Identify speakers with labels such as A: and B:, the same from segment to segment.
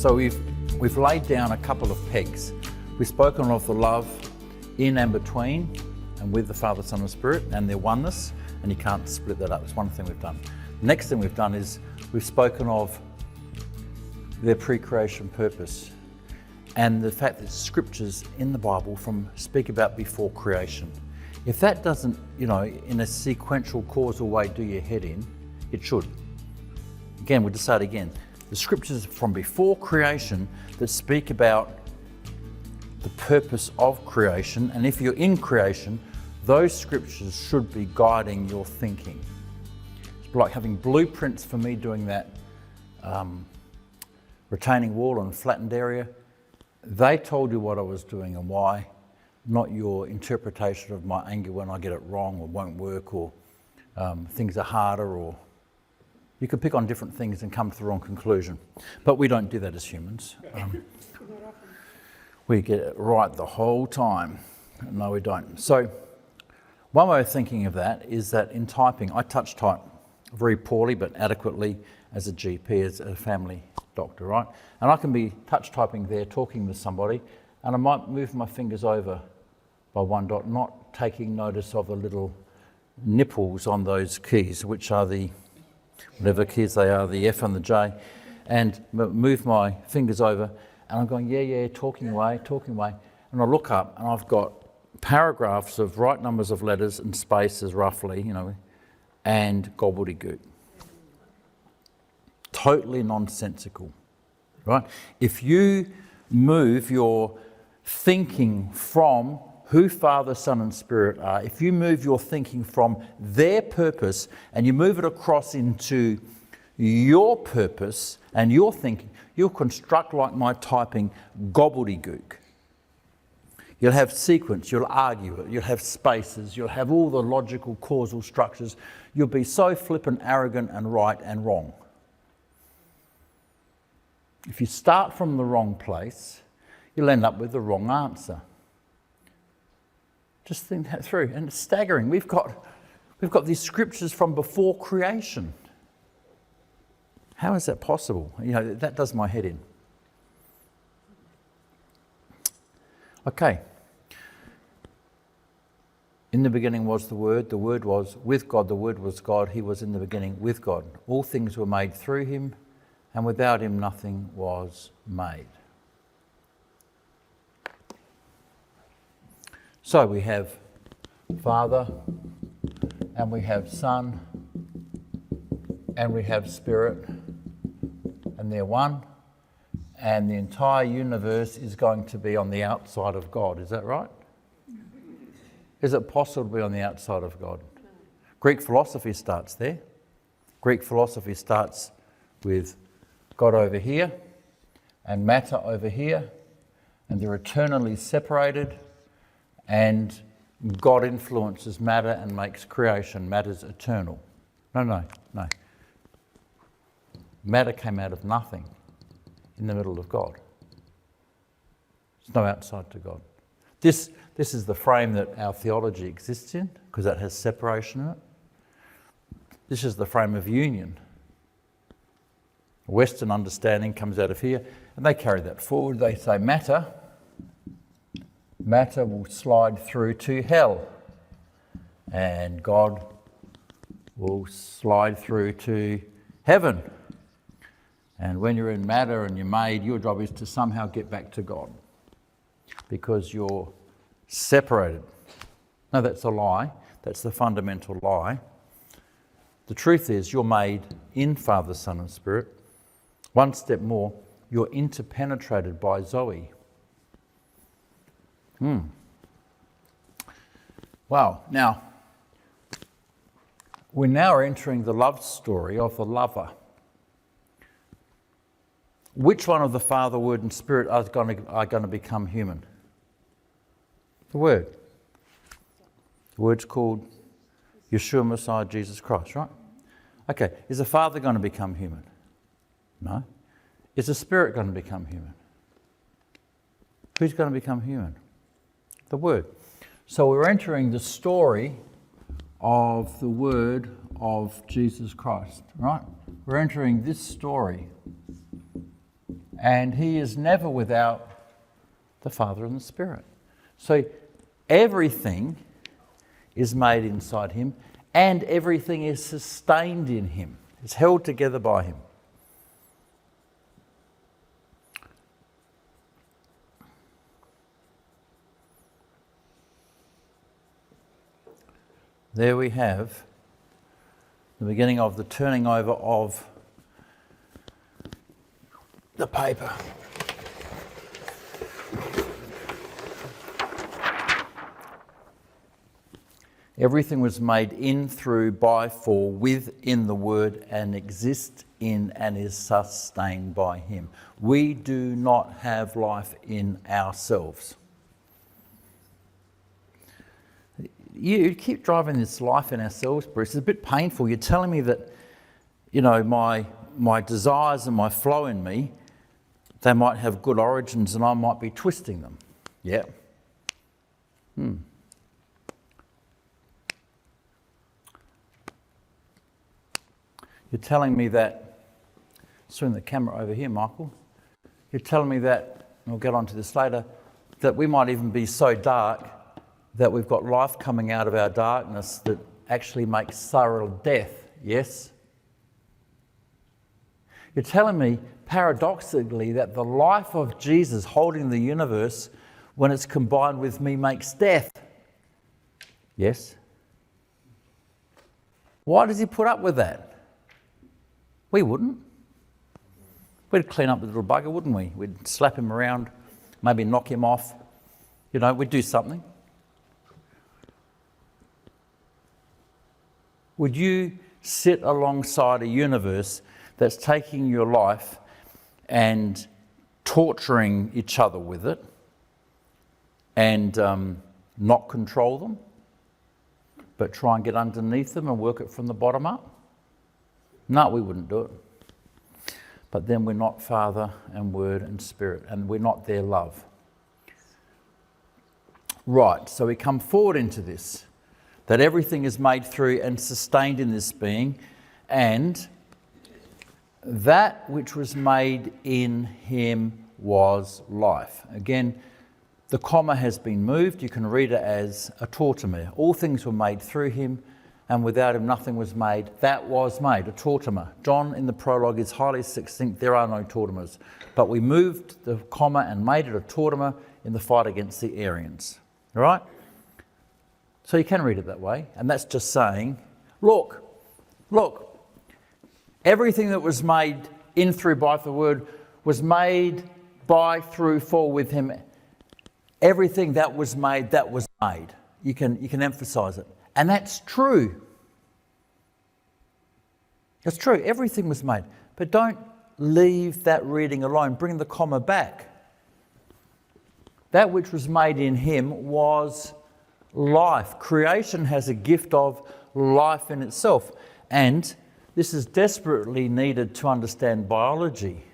A: So we've laid down a couple of pegs. We've spoken of the love in and between and with the Father, Son and Spirit and their oneness, and you can't split that up. It's one thing we've done. The next thing we've done is we've spoken of their pre-creation purpose and the fact that scriptures in the Bible speak about before creation. If that doesn't, in a sequential causal way do your head in, it should. Again, we'll just say it again. The scriptures from before creation that speak about the purpose of creation, and if you're in creation, those scriptures should be guiding your thinking. It's like having blueprints for me doing that retaining wall and flattened area. They told you what I was doing and why, not your interpretation of my anger when I get it wrong or won't work or things are harder, or you can pick on different things and come to the wrong conclusion. But we don't do that as humans. We get it right the whole time. No, we don't. So one way of thinking of that is that in typing, I touch type very poorly but adequately as a GP, as a family doctor, right? And I can be touch typing there, talking with somebody, and I might move my fingers over by one dot, not taking notice of the little nipples on those keys, which are the, whatever keys they are, the F and the J, and move my fingers over, and I'm going, yeah, talking away, and I look up and I've got paragraphs of right numbers of letters and spaces roughly, and gobbledygook. Totally nonsensical, right? If you move your thinking from who Father, Son and Spirit are, if you move your thinking from their purpose and you move it across into your purpose and your thinking, you'll construct, like my typing, gobbledygook. You'll have sequence, you'll argue it, you'll have spaces, you'll have all the logical causal structures. You'll be so flippant, arrogant and right and wrong. If you start from the wrong place, you'll end up with the wrong answer. Just think that through, and it's staggering. We've got these scriptures from before creation. How is that possible? That does my head in. Okay. In the beginning was the Word was with God, the Word was God, He was in the beginning with God. All things were made through Him, and without Him nothing was made. So we have Father, and we have Son, and we have Spirit, and they're one, and the entire universe is going to be on the outside of God. Is that right? Is it possible to be on the outside of God? Greek philosophy starts there. Greek philosophy starts with God over here and matter over here, and they're eternally separated, and God influences matter and makes creation. Matter's eternal. No. Matter came out of nothing in the middle of God. There's no outside to God. This is the frame that our theology exists in, because that has separation in it. This is the frame of union. Western understanding comes out of here, and they carry that forward. They say matter will slide through to hell, and God will slide through to heaven. And when you're in matter and you're made, your job is to somehow get back to God, because you're separated. No, that's a lie. That's the fundamental lie. The truth is you're made in Father, Son and Spirit. One step more, you're interpenetrated by Zoe. Wow. Now, we now are entering the love story of the lover. Which one of the Father, Word and Spirit are going to become human? The Word. The Word's called Yeshua Messiah, Jesus Christ, right? Okay, is the Father going to become human? No. Is the Spirit going to become human? Who's going to become human? The Word. So we're entering the story of the Word of Jesus Christ, right? We're entering this story and he is never without the Father and the Spirit. So everything is made inside him, and everything is sustained in him. It's held together by him. There we have the beginning of the turning over of the paper. Everything was made in, through, by, for, with, in the Word, and exists in and is sustained by him. We do not have life in ourselves. You keep driving this life in ourselves, Bruce. It's a bit painful. You're telling me that, my desires and my flow in me, they might have good origins and I might be twisting them. Yeah. You're telling me that, swing the camera over here, Michael. You're telling me that, and we'll get onto this later, that we might even be so dark that we've got life coming out of our darkness that actually makes thorough death, yes? You're telling me, paradoxically, that the life of Jesus holding the universe, when it's combined with me, makes death, yes? Why does he put up with that? We wouldn't. We'd clean up the little bugger, wouldn't we? We'd slap him around, maybe knock him off. We'd do something. Would you sit alongside a universe that's taking your life and torturing each other with it and not control them, but try and get underneath them and work it from the bottom up? No, we wouldn't do it. But then we're not Father and Word and Spirit, and we're not their love. Right, so we come forward into this, that everything is made through and sustained in this being, and that which was made in him was life. Again, the comma has been moved. You can read it as a tautomere. All things were made through him, and without him nothing was made that was made, a tautomere. John in the prologue is highly succinct. There are no tautomers. But we moved the comma and made it a tautomere in the fight against the Arians. All right? So you can read it that way, and that's just saying, look, everything that was made in, through, by the Word was made by, through, for, with him. Everything that was made. You can emphasise it. And that's true. That's true. Everything was made. But don't leave that reading alone. Bring the comma back. That which was made in him was life. Creation has a gift of life in itself. And this is desperately needed to understand biology.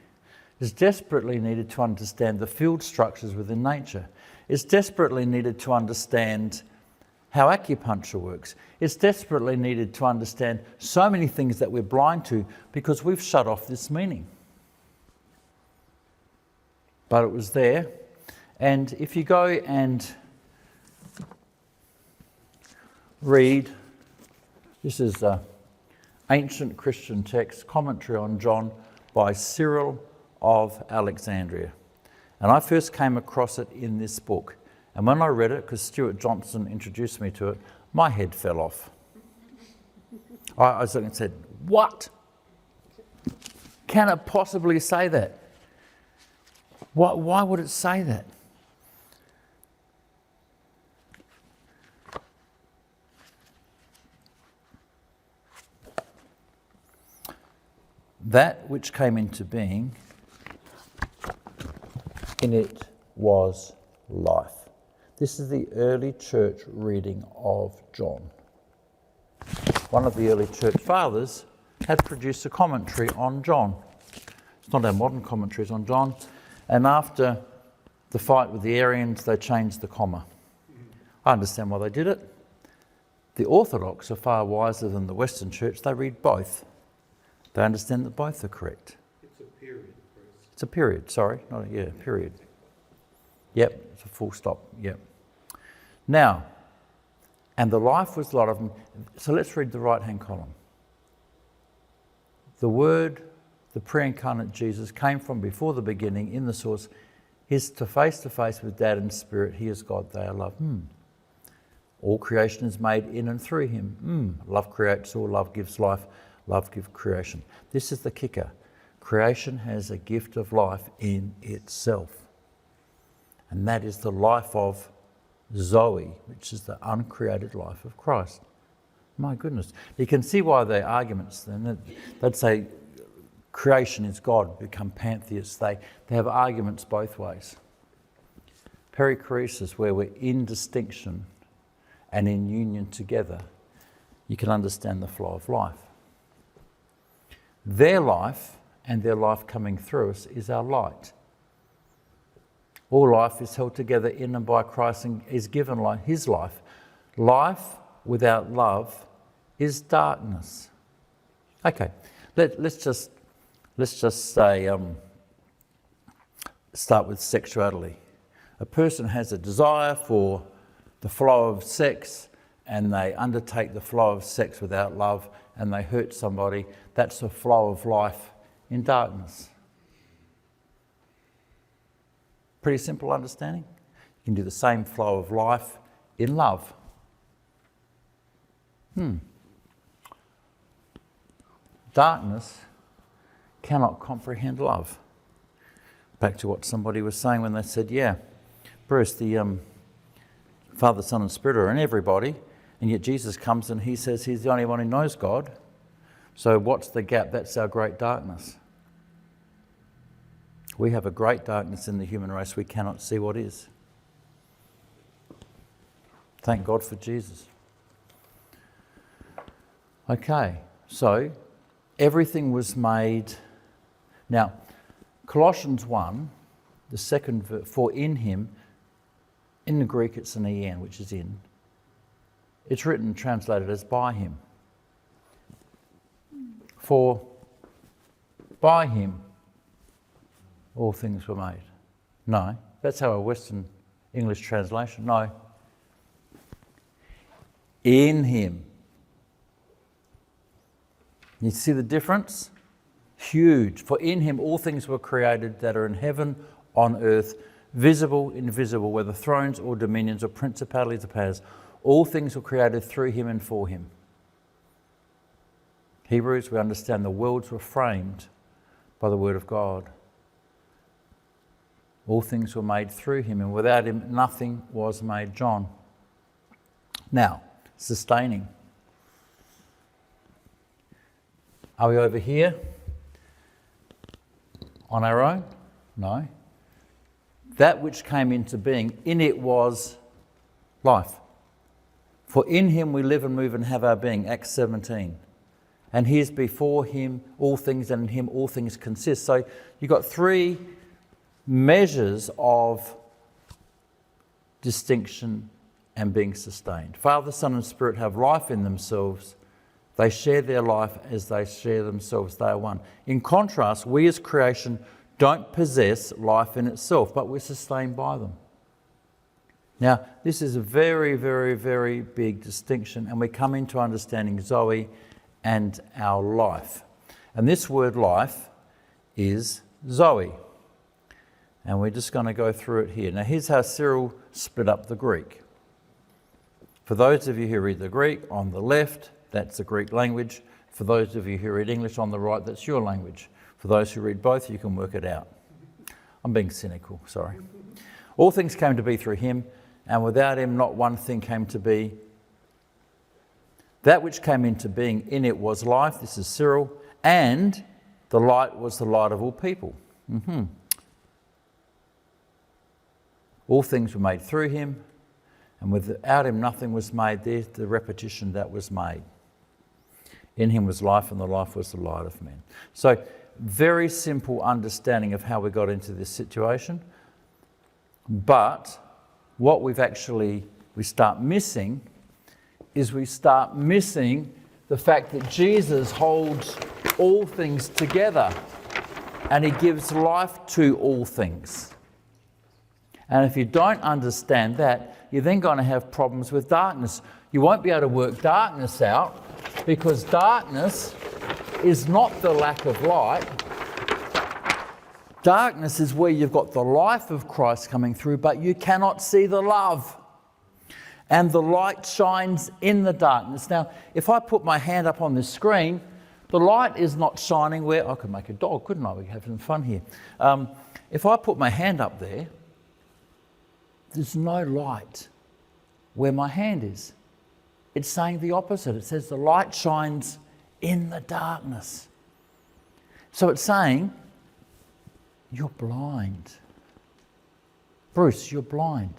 A: It's desperately needed to understand the field structures within nature. It's desperately needed to understand how acupuncture works. It's desperately needed to understand so many things that we're blind to because we've shut off this meaning. But it was there. And if you go and read, this is an ancient Christian text, commentary on John by Cyril of Alexandria. And I first came across it in this book. And when I read it, because Stuart Johnson introduced me to it, my head fell off. I was looking and said, what? Can it possibly say that? Why would it say that? That which came into being, in it was life. This is the early church reading of John. One of the early church fathers had produced a commentary on John. It's not our modern commentaries on John. And after the fight with the Arians, they changed the comma. I understand why they did it. The Orthodox are far wiser than the Western church. They read both. They understand that both are correct.
B: It's a period, Bruce.
A: It's a period, sorry. Not a period. Yep, it's a full stop. Yep. Now, and the life was a lot of them. So let's read the right-hand column. The Word, the pre-incarnate Jesus, came from before the beginning in the source. He's to face with Dad and Spirit. He is God, they are love. All creation is made in and through him. Love creates all, love gives life, love gives creation. This is the kicker. Creation has a gift of life in itself. And that is the life of Zoe, which is the uncreated life of Christ. My goodness. You can see why the arguments then, they'd say creation is God, become pantheists. They have arguments both ways. Perichoresis, where we're in distinction and in union together, you can understand the flow of life. Their life and their life coming through us is our light. All life is held together in and by Christ and is given like his life. Life without love is darkness. Okay, let's just say, start with sexuality. A person has a desire for the flow of sex and they undertake the flow of sex without love and they hurt somebody. That's the flow of life in darkness. Pretty simple understanding. You can do the same flow of life in love. Darkness cannot comprehend love. Back to what somebody was saying when they said, yeah, Bruce, the Father, Son and Spirit are in everybody, and yet Jesus comes and he says he's the only one who knows God. So what's the gap? That's our great darkness. We have a great darkness in the human race. We cannot see what is. Thank God for Jesus. Okay, so everything was made. Now, Colossians 1, the second verse, for in him, in the Greek it's an en, which is in. It's written, translated as by him. For by him all things were made. No, that's how a Western English translation. No. In him. You see the difference? Huge. For in him all things were created that are in heaven, on earth, visible, invisible, whether thrones or dominions or principalities or powers. All things were created through him and for him. Hebrews, we understand the worlds were framed by the word of God. All things were made through him, and without him nothing was made. John. Now, sustaining. Are we over here on our own? No. That which came into being, in it was life. For in him we live and move and have our being, Acts 17. And he is before him all things, and in him all things consist. So you've got three measures of distinction and being sustained. Father, Son and Spirit have life in themselves. They share their life as they share themselves. They are one. In contrast, we as creation don't possess life in itself, but we're sustained by them. Now, this is a very, very, very big distinction, and we come into understanding Zoe and our life. And this word life is Zoe. And we're just going to go through it here. Now, here's how Cyril split up the Greek. For those of you who read the Greek, on the left, that's the Greek language. For those of you who read English, on the right, that's your language. For those who read both, you can work it out. I'm being cynical, sorry. All things came to be through him, and without him not one thing came to be. That which came into being, in it was life, this is Cyril, and the light was the light of all people. All things were made through him, and without him nothing was made. There's the repetition that was made. In him was life, and the life was the light of men. So, very simple understanding of how we got into this situation. But what we start missing is the fact that Jesus holds all things together. and he gives life to all things. And if you don't understand that, you're then going to have problems with darkness. You won't be able to work darkness out, because darkness is not the lack of light. Darkness is where you've got the life of Christ coming through, but you cannot see the love. And the light shines in the darkness. Now, if I put my hand up on this screen, the light is not shining where... I could make a dog, couldn't I? We're having fun here. If I put my hand up there, there's no light where my hand is. It's saying the opposite. It says the light shines in the darkness. So it's saying, you're blind. Bruce, you're blind.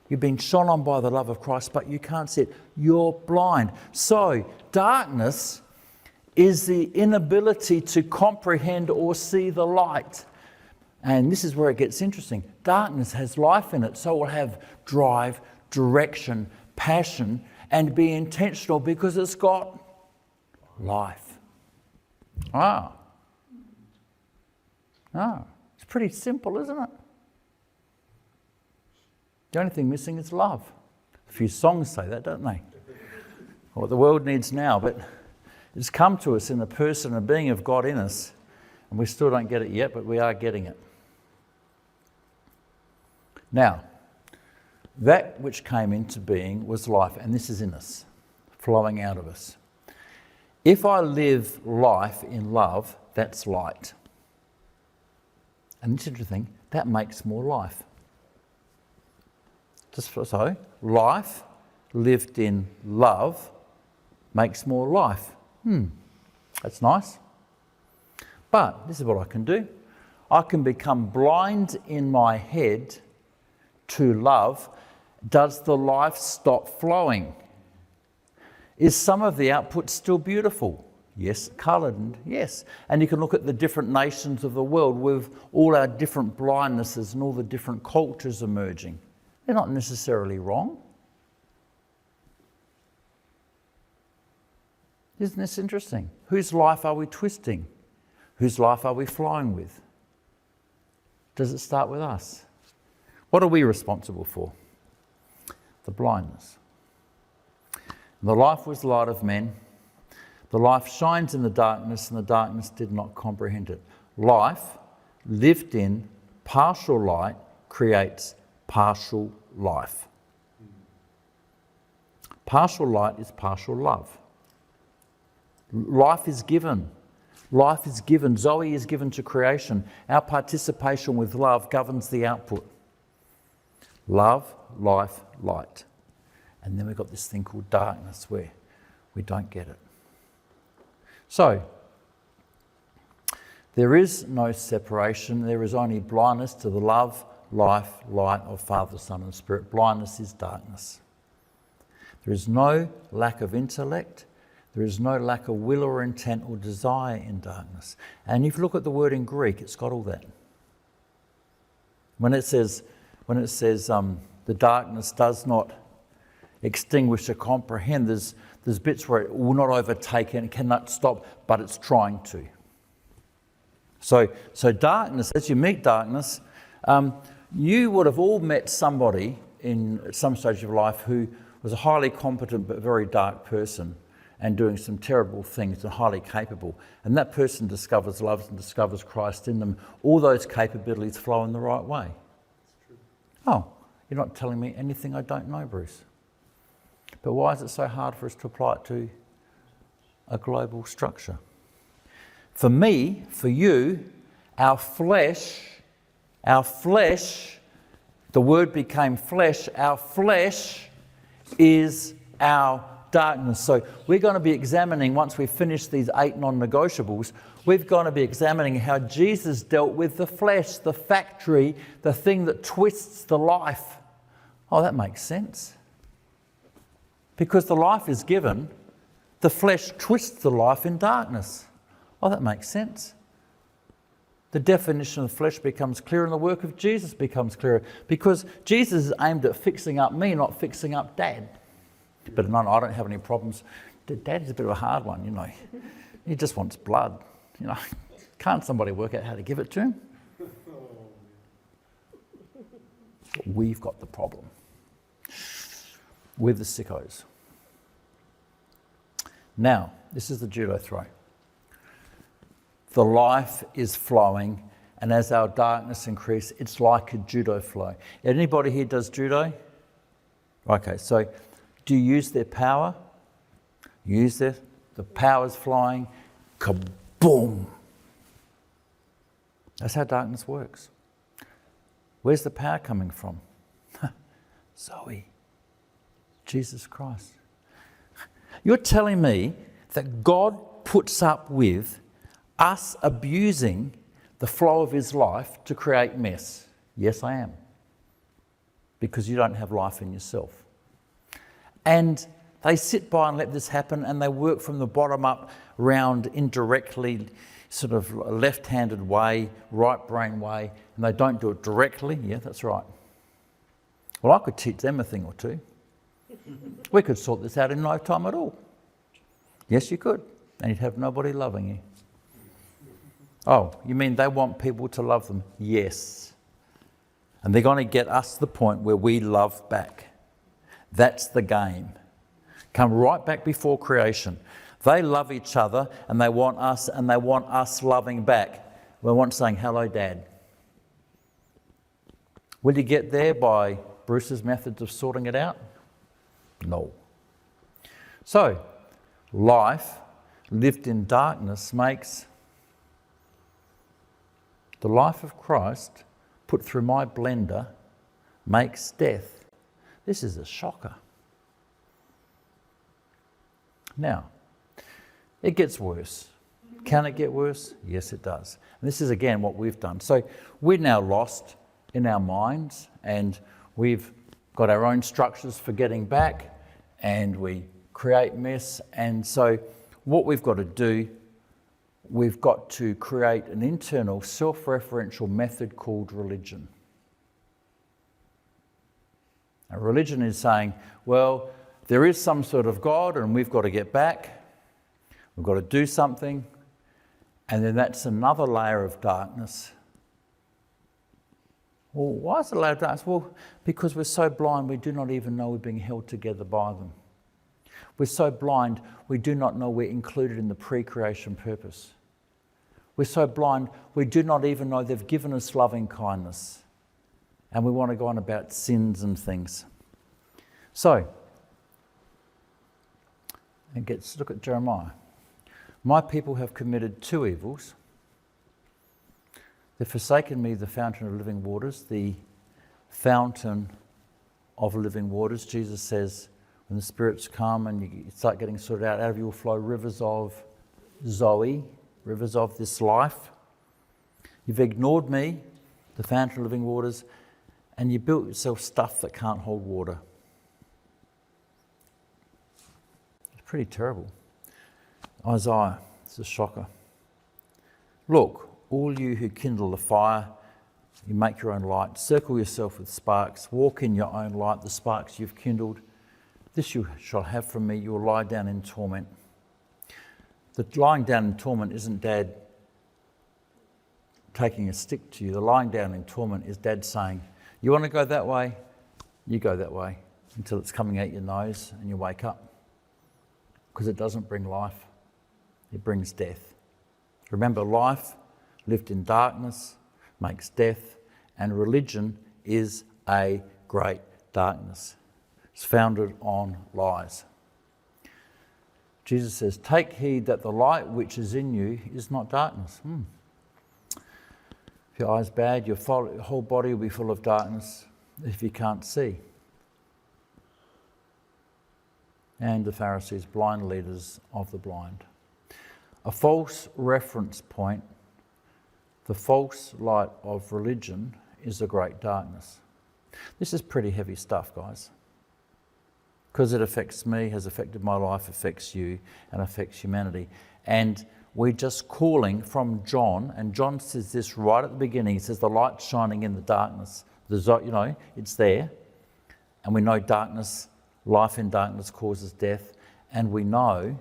A: You've been shone on by the love of Christ, but you can't see it. You're blind. So darkness is the inability to comprehend or see the light. And this is where it gets interesting. Darkness has life in it, so it will have drive, direction, passion, and be intentional because it's got life. It's pretty simple, isn't it? The only thing missing is love. A few songs say that, don't they? What the world needs now, but it's come to us in the person and being of God in us, and we still don't get it yet, but we are getting it. Now, that which came into being was life, and this is in us, flowing out of us. If I live life in love, that's light. And it's interesting, that makes more life. Just so, life lived in love makes more life. That's nice. But this is what I can do. I can become blind in my head to love. Does the life stop flowing? Is some of the output still beautiful? Yes. Coloured? Yes. And you can look at the different nations of the world with all our different blindnesses and all the different cultures emerging. They're not necessarily wrong. Isn't this interesting? Whose life are we twisting? Whose life are we flying with? Does it start with us? What are we responsible for? The blindness. The life was the light of men. The life shines in the darkness, and the darkness did not comprehend it. Life, lived in partial light, creates partial life. Partial light is partial love. Life is given. Life is given. Zoe is given to creation. Our participation with love governs the output. Love, life, light. And then we've got this thing called darkness where we don't get it. So, there is no separation. There is only blindness to the love, life, light of Father, Son and Spirit. Blindness is darkness. There is no lack of intellect. There is no lack of will or intent or desire in darkness. And if you look at the word in Greek, it's got all that. When it says the darkness does not extinguish or comprehend, there's bits where it will not overtake and it cannot stop, but it's trying to. So darkness, as you meet darkness, you would have all met somebody at some stage of life who was a highly competent but very dark person and doing some terrible things and highly capable. And that person discovers love and discovers Christ in them. All those capabilities flow in the right way. That's true. Oh, you're not telling me anything I don't know, Bruce. But why is it so hard for us to apply it to a global structure? For me, for you, our flesh, the word became flesh, our flesh is our darkness. So we're going to be examining, once we finish these 8 non-negotiables, we're going to be examining how Jesus dealt with the flesh, the factory, the thing that twists the life. Oh, that makes sense. Because the life is given, the flesh twists the life in darkness. Oh, that makes sense. The definition of the flesh becomes clearer and the work of Jesus becomes clearer. Because Jesus is aimed at fixing up me, not fixing up Dad. But no, I don't have any problems. Dad is a bit of a hard one, you know. He just wants blood, you know. Can't somebody work out how to give it to him? We've got the problem. We're the sickos. Now, this is the judo throw. The life is flowing, and as our darkness increases, it's like a judo flow. Anybody here does judo? Okay, so do you use their power? Use the power's flying, kaboom. That's how darkness works. Where's the power coming from? Zoe, Jesus Christ. You're telling me that God puts up with us abusing the flow of his life to create mess? Yes, I am. Because you don't have life in yourself. And they sit by and let this happen, and they work from the bottom up round indirectly, sort of left-handed way, right brain way, and they don't do it directly. Yeah, that's right. Well, I could teach them a thing or two. We could sort this out in no time at all. Yes, you could. And you'd have nobody loving you. Oh, you mean they want people to love them? Yes. And they're going to get us to the point where we love back. That's the game. Come right back before creation. They love each other and they want us loving back. We want saying, hello, Dad. Will you get there by Bruce's methods of sorting it out? No. So, life lived in darkness makes the life of Christ put through my blender makes death. This is a shocker. Now, it gets worse. Can it get worse? Yes, it does. And this is again what we've done. So we're now lost in our minds, and we've got our own structures for getting back, and we create mess. And so what we've got to do, we've got to create an internal self-referential method called religion. And religion is saying, well, there is some sort of God and we've got to get back. We've got to do something. And then that's another layer of darkness. Well, why is it a layer of darkness? Well, because we're so blind we do not even know we're being held together by them. We're so blind we do not know we're included in the pre-creation purpose. We're so blind we do not even know they've given us loving kindness. And we want to go on about sins and things. So, let's look at Jeremiah. My people have committed two evils. They've forsaken me, the fountain of living waters, the fountain of living waters. Jesus says, when the spirits come and you start getting sorted out of you will flow rivers of Zoe, rivers of this life. You've ignored me, the fountain of living waters, and you built yourself stuff that can't hold water. It's pretty terrible. Isaiah, it's a shocker. Look, all you who kindle the fire, you make your own light, circle yourself with sparks, walk in your own light, the sparks you've kindled. This you shall have from me, you will lie down in torment. The lying down in torment isn't Dad taking a stick to you. The lying down in torment is Dad saying, you want to go that way? You go that way until it's coming out your nose and you wake up. Because it doesn't bring life, it brings death. Remember, life lived in darkness makes death, and religion is a great darkness. It's founded on lies. Jesus says, take heed that the light which is in you is not darkness. If your eye's bad, your whole body will be full of darkness if you can't see. And the Pharisees, blind leaders of the blind. A false reference point, the false light of religion, is a great darkness. This is pretty heavy stuff, guys. Because it affects me, has affected my life, affects you, and affects humanity. And we're just calling from John, and John says this right at the beginning. He says the light's shining in the darkness. It's there. And we know darkness, life in darkness causes death. And we know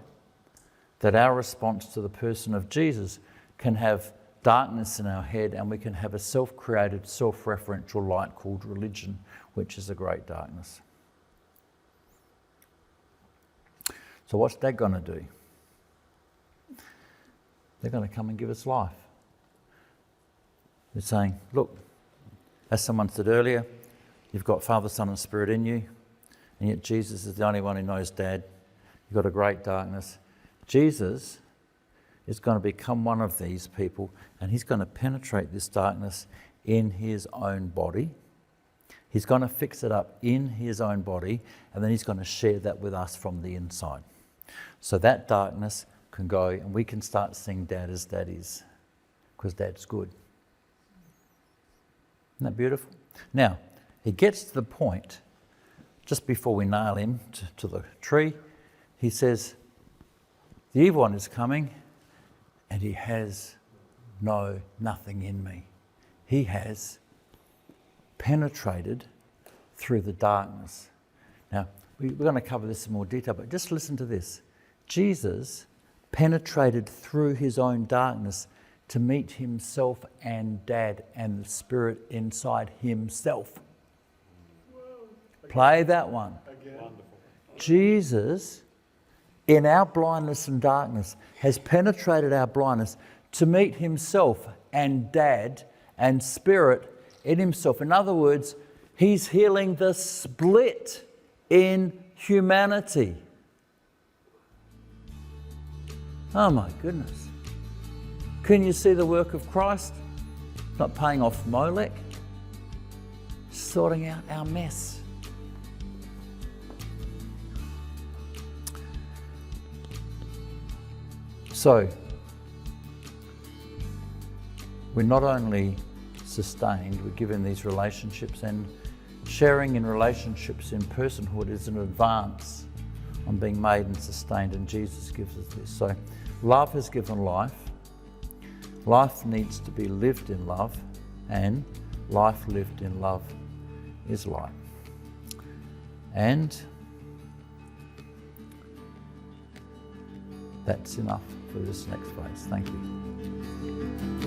A: that our response to the person of Jesus can have darkness in our head, and we can have a self-created, self-referential light called religion, which is a great darkness. So what's that going to do? They're going to come and give us life. They're saying, look, as someone said earlier, you've got Father, Son and Spirit in you, and yet Jesus is the only one who knows Dad. You've got a great darkness. Jesus is going to become one of these people, and he's going to penetrate this darkness in his own body. He's going to fix it up in his own body, and then he's going to share that with us from the inside. So that darkness can go, and we can start seeing Dad as Dad is, because Dad's good. Isn't that beautiful? Now, he gets to the point, just before we nail him to the tree, he says, the evil one is coming, and he has nothing in me. He has penetrated through the darkness. Now, we're going to cover this in more detail, but just listen to this. Jesus penetrated through his own darkness to meet himself and Dad and the Spirit inside himself. Play that one. Jesus, in our blindness and darkness, has penetrated our blindness to meet himself and Dad and Spirit in himself. In other words, he's healing the split in humanity. Oh my goodness. Can you see the work of Christ? Not paying off Molech, sorting out our mess. So, we're not only sustained, we're given these relationships, and sharing in relationships in personhood is an advance on being made and sustained, and Jesus gives us this. So, love has given life. Life needs to be lived in love, and life lived in love is life. And that's enough for this next phase. Thank you.